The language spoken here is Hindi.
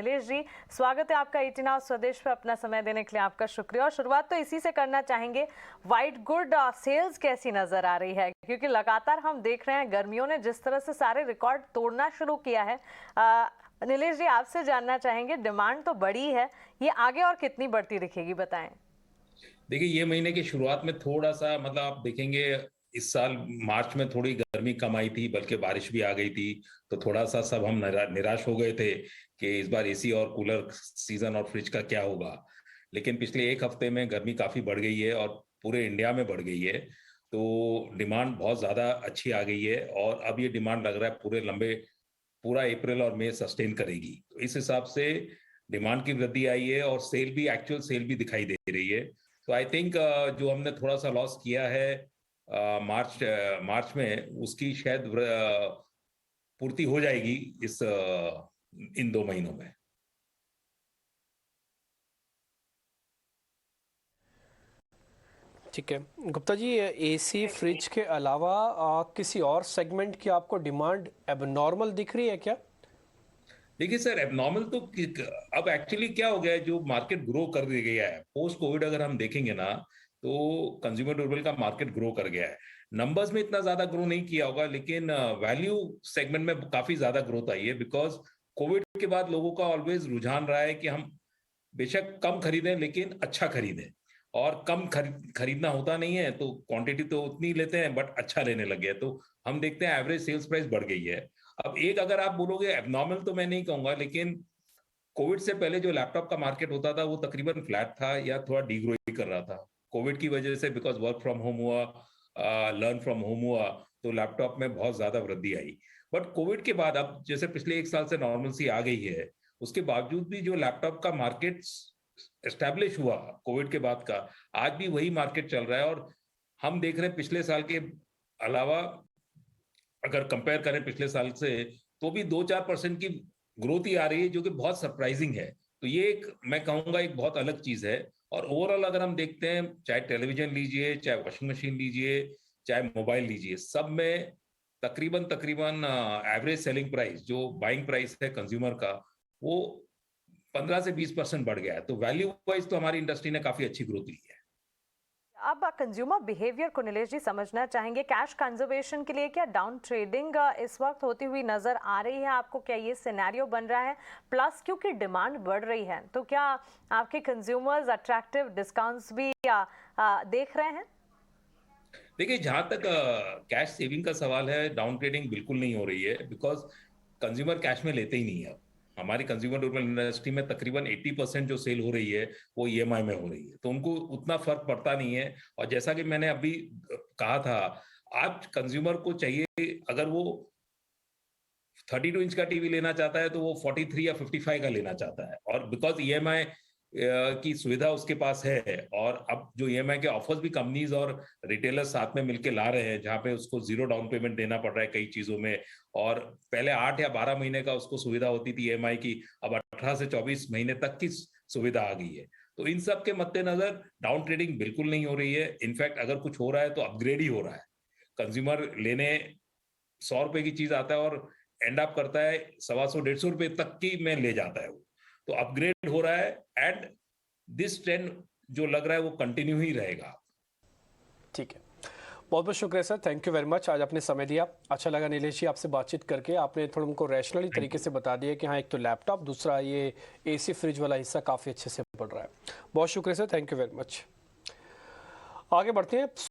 नीलेश जी, स्वागत है आपका 18 आवर्स स्वदेश पे, अपना समय देने के लिए आपका शुक्रिया। और शुरुआत तो इसी से करना चाहेंगे, व्हाइट गुड सेल्स कैसी नजर आ रही है? क्योंकि लगातार हम देख रहे हैं गर्मियों ने जिस तरह से सारे रिकॉर्ड तोड़ना शुरू किया है। नीलेश जी, आपसे जानना चाहेंगे, डिमांड तो बढ़ी है, ये आगे और कितनी बढ़ती दिखेगी, बताएं। देखिए, ये महीने की शुरुआत में थोड़ा सा मतलब आप देखेंगे, इस साल मार्च में थोड़ी गर्मी कम आई थी, बल्कि बारिश भी आ गई थी। तो थोड़ा सा सब हम निराश हो गए थे कि इस बार एसी और कूलर सीजन और फ्रिज का क्या होगा। लेकिन पिछले एक हफ्ते में गर्मी काफी बढ़ गई है और पूरे इंडिया में बढ़ गई है। तो डिमांड बहुत ज्यादा अच्छी आ गई है और अब ये डिमांड लग रहा है पूरा अप्रैल और मई सस्टेन करेगी। तो इस हिसाब से डिमांड की वृद्धि आई है और सेल भी, एक्चुअल सेल भी दिखाई दे रही है। तो आई थिंक जो हमने थोड़ा सा लॉस किया है मार्च में, उसकी शायद पूर्ति हो जाएगी इन 2 महीनों में। ठीक है गुप्ता जी, एसी फ्रिज के अलावा किसी और सेगमेंट की आपको डिमांड एबनॉर्मल दिख रही है क्या? देखिए सर, एबनॉर्मल तो अब एक्चुअली क्या हो गया है, जो मार्केट ग्रो कर गया है पोस्ट कोविड, अगर हम देखेंगे ना, तो कंज्यूमर ड्यूरेबल का मार्केट ग्रो कर गया है। नंबर्स में इतना ज्यादा ग्रो नहीं किया होगा, लेकिन वैल्यू सेगमेंट में काफी ज्यादा ग्रोथ आई है। बिकॉज कोविड के बाद लोगों का ऑलवेज रुझान रहा है कि हम बेशक कम खरीदें लेकिन अच्छा खरीदें। और कम खरीदना होता नहीं है, तो क्वांटिटी तो उतनी ही लेते हैं बट अच्छा लेने लग गए। तो हम देखते हैं एवरेज सेल्स प्राइस बढ़ गई है। अब एक, अगर आप बोलोगे एबनॉर्मल, तो मैं नहीं कहूंगा, लेकिन कोविड से पहले जो लैपटॉप का मार्केट होता था वो तकरीबन फ्लैट था या थोड़ा डीग्रो ही कर रहा था। कोविड की वजह से, बिकॉज वर्क फ्रॉम होम हुआ, लर्न फ्रॉम होम हुआ, तो लैपटॉप में बहुत ज्यादा वृद्धि आई। बट कोविड के बाद, अब जैसे पिछले एक साल से नॉर्मलसी आ गई है, उसके बावजूद भी जो लैपटॉप का मार्केट एस्टेब्लिश हुआ कोविड के बाद का, आज भी वही मार्केट चल रहा है। और हम देख रहे हैं पिछले साल के अलावा, अगर कंपेयर करें पिछले साल से, तो भी 2-4% की ग्रोथ ही आ रही है, जो कि बहुत सरप्राइजिंग है। तो ये एक, मैं कहूंगा, एक बहुत अलग चीज है। और ओवरऑल अगर हम देखते हैं, चाहे टेलीविजन लीजिए, चाहे वॉशिंग मशीन लीजिए, चाहे मोबाइल लीजिए, सब में तकरीबन तकरीबन एवरेज सेलिंग प्राइस, जो बाइंग प्राइस है कंज्यूमर का, वो 15 से 20% बढ़ गया है। तो वैल्यू वाइज तो हमारी इंडस्ट्री ने काफी अच्छी ग्रोथ ली है। अब कंज्यूमर बिहेवियर को नीलेश जी समझना चाहेंगे, कैश कंजर्वेशन के लिए क्या डाउन ट्रेडिंग इस वक्त होती हुई नजर आ रही है आपको? क्या ये सिनेरियो बन रहा है? प्लस क्योंकि डिमांड बढ़ रही है, तो क्या आपके कंज्यूमर्स अट्रैक्टिव डिस्काउंट्स भी देख रहे हैं? देखिए, जहां तक कैश सेविंग का सवाल है, डाउन ट्रेडिंग बिल्कुल नहीं हो रही है। बिकॉज कंज्यूमर कैश में लेते ही नहीं है। हमारी कंज्यूमर ड्यूरेबल इंडस्ट्री में तकरीबन 80% जो सेल हो रही है वो ईएमआई में हो रही है, तो उनको उतना फर्क पड़ता नहीं है। और जैसा कि मैंने अभी कहा था, आज कंज्यूमर को चाहिए, अगर वो 32 इंच का टीवी लेना चाहता है तो वो 43 या 55 का लेना चाहता है। और बिकॉज ईएमआई की सुविधा उसके पास है, और अब जो ईएमआई के ऑफर्स भी कंपनीज और रिटेलर्स साथ में मिलकर ला रहे हैं, जहां पे उसको जीरो डाउन पेमेंट देना पड़ रहा है कई चीजों में। और पहले 8 या 12 महीने का उसको सुविधा होती थी ईएमआई की, अब 18 से 24 महीने तक की सुविधा आ गई है। तो इन सब के मद्देनजर डाउन ट्रेडिंग बिल्कुल नहीं हो रही है। इनफैक्ट अगर कुछ हो रहा है तो अपग्रेड ही हो रहा है। कंज्यूमर लेने 100 रुपए की चीज आता है और एंड अप करता है 125-150 रुपए तक की में ले जाता है वो। तो अपग्रेड हो रहा है, एंड दिस ट्रेंड जो लग रहा है वो कंटिन्यू ही रहेगा। ठीक है, बहुत बहुत शुक्रिया sir, thank you very much, आज आपने समय दिया। अच्छा लगा नीलेश जी आपसे बातचीत करके। आपने थोड़ा उनको रैशनली तरीके से बता दिया कि हाँ, एक तो लैपटॉप, दूसरा ये एसी फ्रिज वाला हिस्सा काफ़ी अच्छे से बढ़ रहा है। बहुत शुक्रिया sir, thank you very much. आगे बढ़ते हैं।